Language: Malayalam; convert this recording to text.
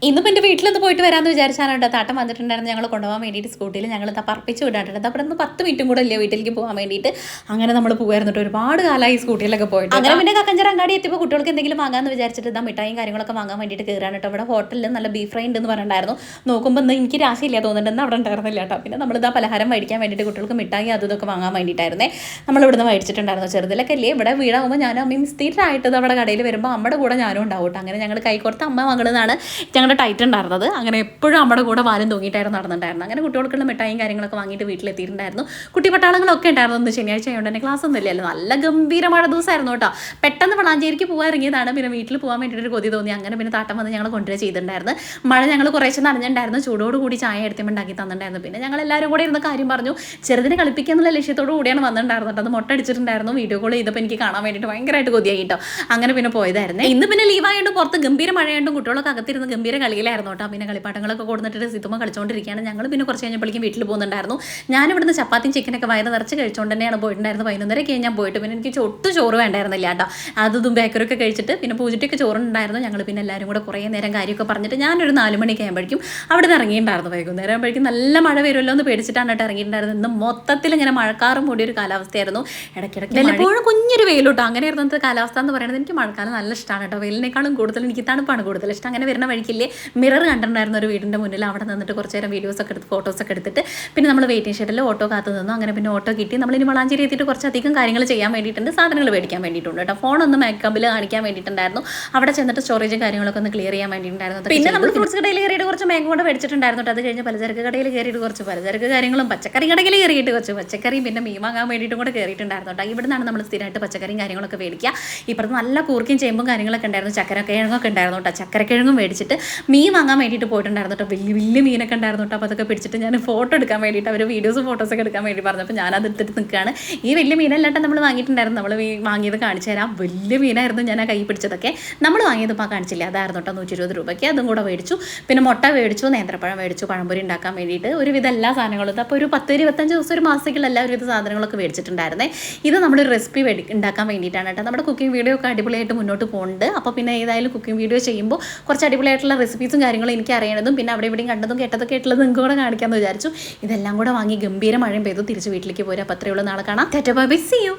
ഇന്നിപ്പോൾ എൻ്റെ വീട്ടിലൊന്ന് പോയിട്ട് വരാമെന്ന് വിചാരിച്ചാണ് കേട്ടോ. താട്ടം വന്നിട്ടുണ്ടായിരുന്നു ഞങ്ങൾ കൊണ്ടുപോകാൻ വേണ്ടിയിട്ട് സ്കൂട്ടിയിൽ ഞങ്ങൾ പറപ്പിച്ച് വിടാറുണ്ട്. അപ്പോൾ ഇന്ന് 10 മിനിറ്റും കൂടെ ഇല്ല വീട്ടിലേക്ക് പോകാൻ വേണ്ടിയിട്ട്. അങ്ങനെ നമ്മൾ പോകുമായിരുന്നിട്ട് ഒരുപാട് കാലമായി സ്കൂട്ടിയിലൊക്കെ പോയിട്ട്. അങ്ങനെ പിന്നെ കക്കഞ്ചറ അങ്ങാടി എത്തിയപ്പോൾ കുട്ടികൾക്ക് എന്തെങ്കിലും വാങ്ങാമെന്ന് വിചാരിച്ചിട്ട് ഇതാ മിഠായും കാര്യങ്ങളൊക്കെ വാങ്ങാൻ വേണ്ടിയിട്ട് കയറാണ് കേട്ടോ. ഇവിടെ ഹോട്ടലിൽ നല്ല ബീഫ് ഫ്രൈ ഉണ്ടെന്ന് പറഞ്ഞിട്ടുണ്ടായിരുന്നു. നോക്കുമ്പോൾ ഇന്ന് എനിക്ക് രാശിയില്ല തോന്നുന്നുണ്ടെന്ന് അവിടെ ഉണ്ടായിരുന്നില്ല കേട്ടോ. പിന്നെ നമ്മളിതാ പലഹാരം മേടിക്കാൻ വേണ്ടിയിട്ട് കുട്ടികൾക്ക് മിഠായി അതും ഇതൊക്കെ വാങ്ങാൻ വേണ്ടിയിട്ടായിരുന്നേ നമ്മളിവിടുന്ന് മേടിച്ചിട്ടുണ്ടായിരുന്നു. ചെറുതിലൊക്കെ അല്ലേ ഇവിടെ വീടാകുമ്പോൾ ഞാനും അമ്മയും സ്ഥിരമായിട്ട് അവിടെ കടയിൽ വരുമ്പോൾ അമ്മയുടെ കൂടെ ഞാനും ഉണ്ടാവും കേട്ടോ. അങ്ങനെ ഞങ്ങൾ കൈകോർത്ത് അമ്മ മകളെന്നാണ് ഞങ്ങളുടെ ടൈറ്റ് ഉണ്ടായിരുന്നത്. അങ്ങനെ എപ്പോഴും നമ്മുടെ കൂടെ വാലും തൂങ്ങിയിട്ടായിരുന്നു നടന്നിട്ടുണ്ടായിരുന്നു. അങ്ങനെ കുട്ടികൾക്കുള്ള മിഠായും കാര്യങ്ങളൊക്കെ വാങ്ങിയിട്ട് വീട്ടിലെത്തിയിട്ടുണ്ടായിരുന്നു. കുട്ടി പട്ടാളങ്ങളൊക്കെ ഉണ്ടായിരുന്നു. ഒന്ന് ശനിയാഴ്ച ആയതുകൊണ്ട് തന്നെ ക്ലാസ് ഒന്നും ഇല്ലല്ലോ. നല്ല ഗംഭീര മഴ ദിവസമായിരുന്നു കേട്ടോ. പെട്ടെന്ന് വളാഞ്ചേരിക്ക് പോകാൻ ഇറങ്ങിയതാണ്. പിന്നെ വീട്ടിൽ പോകാൻ വേണ്ടിയിട്ട് കൊതി തോന്നി. അങ്ങനെ പിന്നെ താട്ടം വന്ന് ഞങ്ങൾ കൊണ്ടുവരിക ചെയ്തിട്ടുണ്ടായിരുന്നു. മഴ ഞങ്ങൾ കുറേശ്ശെ നനഞ്ഞിട്ടുണ്ടായിരുന്നു. ചൂടോട് കൂടി ചായ എടുത്തുമ്പോൾ ഉണ്ടാക്കി തന്നിട്ടുണ്ടായിരുന്നു. പിന്നെ ഞങ്ങൾ എല്ലാവരും കൂടെ ഇരുന്ന കാര്യം പറഞ്ഞു. ചെറുതിനെ കളിപ്പിക്കുക എന്നുള്ള ലക്ഷ്യത്തോടു കൂടിയാണ് വന്നിട്ടുണ്ടായിരുന്നത്. അത് മുട്ട അടിച്ചിട്ടുണ്ടായിരുന്നു. വീഡിയോ കോൾ ചെയ്തപ്പോൾ എനിക്ക് കാണാൻ വേണ്ടിയിട്ട് ഭയങ്കരമായിട്ട് കൊതിയായി കേട്ടോ. അങ്ങനെ പിന്നെ പോയതായിരുന്നു. ഇന്ന് പിന്നെ ലീവായതുകൊണ്ട് പുറത്ത് ഗംഭീര മഴയായിട്ടും കുട്ടികളൊക്കെ അകത്തിരുന്ന് ഗംഭീര കളിയിലായിരുന്നു കേട്ടോ. പിന്നെ കളിപ്പാട്ടങ്ങളൊക്കെ കൊടുത്തിട്ട് സിത്തുമ്മ കളിച്ചുകൊണ്ടിരിക്കുകയാണ്. ഞങ്ങൾ പിന്നെ കുറച്ച് കഴിഞ്ഞപ്പോഴേക്കും വീട്ടിൽ പോകുന്നുണ്ടായിരുന്നു. ഞാനിവിടുന്ന് ചപ്പാത്തിയും ചിക്കനൊക്കെ വയറ് നിറച്ച് കഴിച്ചുകൊണ്ട് തന്നെയാണ് പോയിട്ടുണ്ടായിരുന്നത്. 11:30 ഞാൻ പോയിട്ട് പിന്നെ എനിക്ക് ഒട്ടും ചോറ് വേണ്ടായിരുന്നില്ല കേട്ടോ. അതും ബേക്കറിയൊക്കെ കഴിച്ചിട്ട് പിന്നെ പൂജിറ്റൊക്കെ ചോറുണ്ടായിരുന്നു. ഞങ്ങൾ പിന്നെ എല്ലാവരും കൂടെ കുറേ നേരം കാര്യമൊക്കെ പറഞ്ഞിട്ട് ഞാനൊരു 4 മണിക്ക് ആകുമ്പോഴേക്കും അവിടെ നിന്ന് ഇറങ്ങിയിട്ടുണ്ടായിരുന്നു. വൈകുന്നേരം ആകുമ്പോഴേക്കും നല്ല മഴ വരുമല്ലോ എന്ന് പേടിച്ചിട്ടാണ് കേട്ടോ ഇറങ്ങിയിട്ടുണ്ടായിരുന്നത്. ഇന്ന് മൊത്തത്തിൽ ഇങ്ങനെ മഴക്കാറും മൂടിയൊരു കാലാവസ്ഥയായിരുന്നു. ഇടയ്ക്കിടയ്ക്ക് വല്ലപ്പോഴും കുഞ്ഞൊരു വെയിലോട്ടോ. അങ്ങനെയായിരുന്നു ഇന്നത്തെ കാലാവസ്ഥ എന്ന് പറയുന്നത്. എനിക്ക് മഴക്കാലം നല്ല ഇഷ്ടമാണ് കേട്ടോ. വെയിലിനേക്കാളും കൂടുതൽ എനിക്ക് തണുപ്പാണ് കൂടുതൽ ഇഷ്ടം. അങ്ങനെ വരുന്ന വഴിക്കില്ലേ മിറർ കണ്ടിട്ടുണ്ടായിരുന്നു ഒരു വീടിൻ്റെ മുന്നിൽ. അവിടെ നിന്നിട്ട് കുറച്ച് നേരം വീഡിയോസൊക്കെ എടുത്ത് ഫോട്ടോസൊക്കെ എടുത്തിട്ട് പിന്നെ നമ്മൾ വെയിറ്റിംഗ് ഷെഡിൽ ഓട്ടോ കാത്തു നിന്നു. അങ്ങനെ പിന്നെ ഓട്ടോ കിട്ടി. നമ്മൾ ഇനി വളാഞ്ചേരി എത്തിയിട്ട് കുറച്ചധികം കാര്യങ്ങൾ ചെയ്യാൻ വേണ്ടിയിട്ടുണ്ട്. സാധനങ്ങൾ മേടിക്കാൻ വേണ്ടിയിട്ടുണ്ട് കേട്ടോ. ഫോണൊന്ന് മേക്കപ്പിൽ കാണിക്കാൻ വേണ്ടിയിട്ടുണ്ടായിരുന്നു. അവിടെ ചെന്നിട്ട് സ്റ്റോറേജും കാര്യങ്ങളൊക്കെ ഒന്ന് ക്ലിയർ ചെയ്യാൻ വേണ്ടിയിട്ടുണ്ടായിരുന്നു. പിന്നെ നമ്മൾ ഫ്രൂട്ട്സ് കടയിൽ കയറിയിട്ട് കുറച്ച് മാംഗോ കൊണ്ട് മേടിച്ചിട്ടുണ്ടായിരുന്നു. അത് കഴിഞ്ഞ് പലചരക്ക് കടയിൽ കയറിയിട്ട് കുറച്ച് പലചരക്ക് കാര്യങ്ങളും പച്ചക്കറി കടയിൽ കയറിയിട്ട് കുറച്ച് പച്ചക്കറിയും പിന്നെ മീൻ വാങ്ങാൻ വേണ്ടിയിട്ടും കൂടെ കയറിയിട്ടുണ്ടായിരുന്നു കേട്ടോ. ഇവിടെ നിന്നാണ് നമ്മൾ സ്ഥിരമായിട്ട് പച്ചക്കറിയും കാര്യങ്ങളൊക്കെ മേടിക്കുക. ഇപ്പുറത്ത് നല്ല കൂർക്കയും ചേമ്പും കാര്യങ്ങളൊക്കെ ഉണ്ടായിരുന്നു. ചക്കരക്കിഴങ്ങൊക്കെ ഉണ്ടായിരുന്നു കേട്ടോ. ചക്കരക്കിഴങ്ങും മേടിച്ചിട്ട് മീൻ വാങ്ങാൻ വേണ്ടിയിട്ട് പോയിട്ടുണ്ടായിരുന്നു കേട്ടോ. വലിയ മീനൊക്കെ ഉണ്ടായിരുന്നു കേട്ടോ. അപ്പോൾ അതൊക്കെ പിടിച്ചിട്ട് ഞാൻ ഫോട്ടോ എടുക്കാൻ വേണ്ടിയിട്ട് അവർ വീഡിയോസും ഫോട്ടോസൊക്കെ എടുക്കാൻ വേണ്ടി പറഞ്ഞപ്പോൾ ഞാനത് എടുത്തിട്ട് നിൽക്കുകയാണ്. ഈ വലിയ മീനല്ലാണ്ട് നമ്മൾ വാങ്ങിയിട്ടുണ്ടായിരുന്നു. നമ്മൾ വാങ്ങിയത് കാണിച്ചു തരാം. വലിയ മീനായിരുന്നു ഞാൻ ആ കൈ പിടിച്ചതൊക്കെ. നമ്മൾ വാങ്ങിയത് ഇപ്പോൾ കാണിച്ചില്ല. അതായിരുന്നു കേട്ടോ 120 രൂപയ്ക്ക്. അതും കൂടെ മേടിച്ചു. പിന്നെ മുട്ട മേടിച്ചു, നേന്ത്രപ്പഴം മേടിച്ചു, പഴംപൊരി ഉണ്ടാക്കാൻ വേണ്ടിയിട്ട് ഒരുവിധം എല്ലാ സാധനങ്ങളും. അപ്പോൾ ഒരു 10-25 ദിവസം ഒരു മാസത്തേക്കുള്ള എല്ലാവിധ സാധനങ്ങളൊക്കെ മേടിച്ചിട്ടുണ്ടായിരുന്നേ. ഇത് നമ്മളൊരു റെസിപ്പി ഉണ്ടാക്കാൻ വേണ്ടിയിട്ടാണ് കേട്ടോ. നമ്മുടെ കുക്കിംഗ് വീഡിയോ ഒക്കെ അടിപൊളിയായിട്ട് മുന്നോട്ട് പോകുന്നുണ്ട്. അപ്പോൾ പിന്നെ ഏതായാലും കുക്കിംഗ് വീഡിയോ ചെയ്യുമ്പോൾ കുറച്ച് അടിപൊളിയായിട്ടുള്ള റെസിപ്പീസും കാര്യങ്ങളും എനിക്ക് അറിയണതും പിന്നെ അവിടെ ഇവിടെയും കണ്ടതും കേട്ടതൊക്കെ ആയിട്ടുള്ളത് നിങ്ങൾക്ക് കൂടെ കാണിക്കാമെന്ന് വിചാരിച്ചു. ഇതെല്ലാം കൂടെ വാങ്ങി ഗംഭീര മഴയും പെയ്തു തിരിച്ച് വീട്ടിലേക്ക് പോരാ. അപ്പോൾ അത്രയുള്ള നാളെ കാണാം. Tata bye bye, see U.